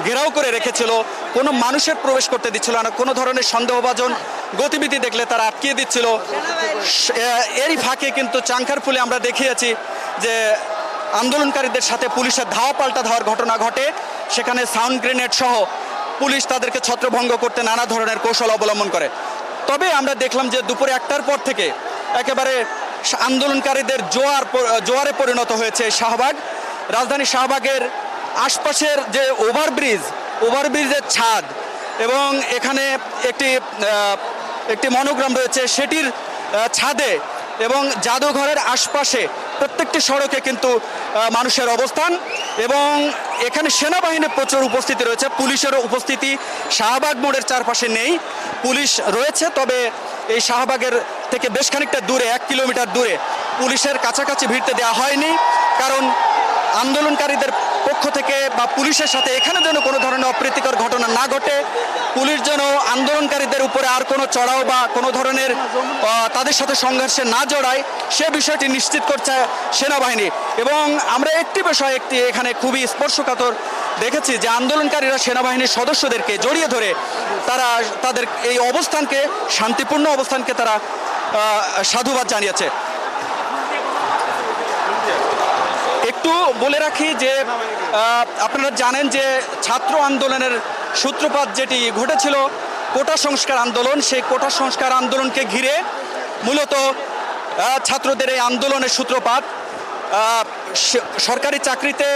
ঘেরাও করে রেখেছিল, কোনো মানুষের প্রবেশ করতে দিচ্ছিল না, কোনো ধরনের সন্দেহভাজন গতিবিধি দেখলে তারা আটকিয়ে দিচ্ছিল। এরই ফাঁকে কিন্তু চাংখারপুলে আমরা দেখিয়েছি যে আন্দোলনকারীদের সাথে পুলিশের ধাওয়া পাল্টা ধাওয়ার ঘটনা ঘটে। সেখানে সাউন্ড গ্রেনেড সহ পুলিশ তাদেরকে ছত্রভঙ্গ করতে নানা ধরনের কৌশল অবলম্বন করে। তবে আমরা দেখলাম যে দুপুরে 1টার পর থেকে একেবারে আন্দোলনকারীদের জোয়ারে পরিণত হয়েছে শাহবাগ। রাজধানী শাহবাগের আশপাশের যে ওভারব্রিজের ছাদ এবং এখানে একটি মনোগ্রাম রয়েছে, সেটির ছাদে এবং জাদুঘরের আশপাশে প্রত্যেকটি সড়কে কিন্তু মানুষের অবস্থান এবং এখানে সেনাবাহিনীর প্রচুর উপস্থিতি রয়েছে। পুলিশেরও উপস্থিতি শাহবাগ মোড়ের চারপাশে নেই, পুলিশ রয়েছে, তবে এই শাহবাগের থেকে বেশ খানিকটা দূরে 1 কিলোমিটার দূরে পুলিশের কাছাকাছি ভিড়তে দেওয়া হয়নি, কারণ আন্দোলনকারীদের পক্ষ থেকে বা পুলিশের সাথে এখানে যেন কোনো ধরনের অপ্রীতিকর ঘটনা না ঘটে, পুলিশ যেন আন্দোলনকারীদের উপরে আর কোনো চড়াও বা কোনো ধরনের তাদের সাথে সংঘর্ষে না জড়ায়, সে বিষয়টি নিশ্চিত করছে সেনাবাহিনী। এবং আমরা একটি এখানে খুবই স্পর্শকাতর দেখেছি যে আন্দোলনকারীরা সেনাবাহিনীর সদস্যদেরকে জড়িয়ে ধরে তারা তাদের এই অবস্থানকে, শান্তিপূর্ণ অবস্থানকে তারা সাধুবাদ জানিয়েছে। একটু বলে রাখি যে আপনারা জানেন যে ছাত্র আন্দোলনের সূত্রপাত যেটি ঘটেছিল কোটা সংস্কার আন্দোলন, সেই কোটা সংস্কার আন্দোলনকে ঘিরে মূলত ছাত্রদের এই আন্দোলনের সূত্রপাত। সরকারি চাকরিতে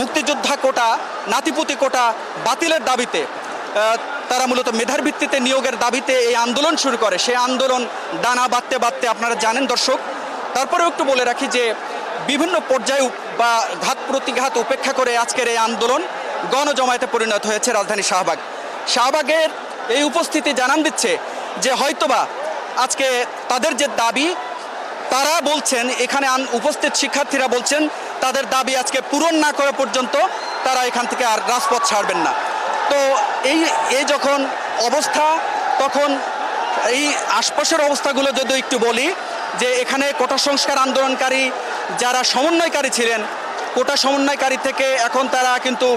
মুক্তিযোদ্ধা কোটা, নাতিপুতি কোটা বাতিলের দাবিতে তারা মূলত মেধার ভিত্তিতে নিয়োগের দাবিতে এই আন্দোলন শুরু করে। সেই আন্দোলন ডানা বাঁধতে বাঁধতে আপনারা জানেন দর্শক। তারপরেও একটু বলে রাখি যে বিভিন্ন পর্যায়ে বা ঘাত প্রতিঘাত উপেক্ষা করে আজকের এই আন্দোলন গণজমায়েতে পরিণত হয়েছে রাজধানী শাহবাগের এই উপস্থিতি জানান দিচ্ছে যে হয়তোবা আজকে তাদের যে দাবি, তারা বলছেন, এখানে উপস্থিত শিক্ষার্থীরা বলছেন তাদের দাবি আজকে পূরণ না করা পর্যন্ত তারা এখান থেকে আর রাজপথ ছাড়বেন না। তো এই যখন অবস্থা, তখন এই আশপাশের অবস্থাগুলো যদি একটু বলি যে এখানে কোটা সংস্কার আন্দোলনকারী যারা সমন্বয়কারী ছিলেন, কোটা সমন্বয়কারী থেকে এখন তারা কিন্তু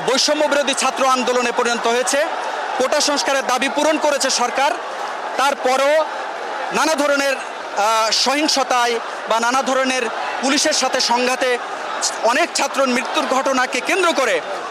বৈষম্য বিরোধী ছাত্র আন্দোলনে পরিণত হয়েছে। কোটা সংস্কারের দাবি পূরণ করেছে সরকার, তারপরও নানা ধরনের সহিংসতায় বা নানা ধরনের পুলিশের সাথে সংঘাতে অনেক ছাত্র মৃত্যুর ঘটনাকে কেন্দ্র করে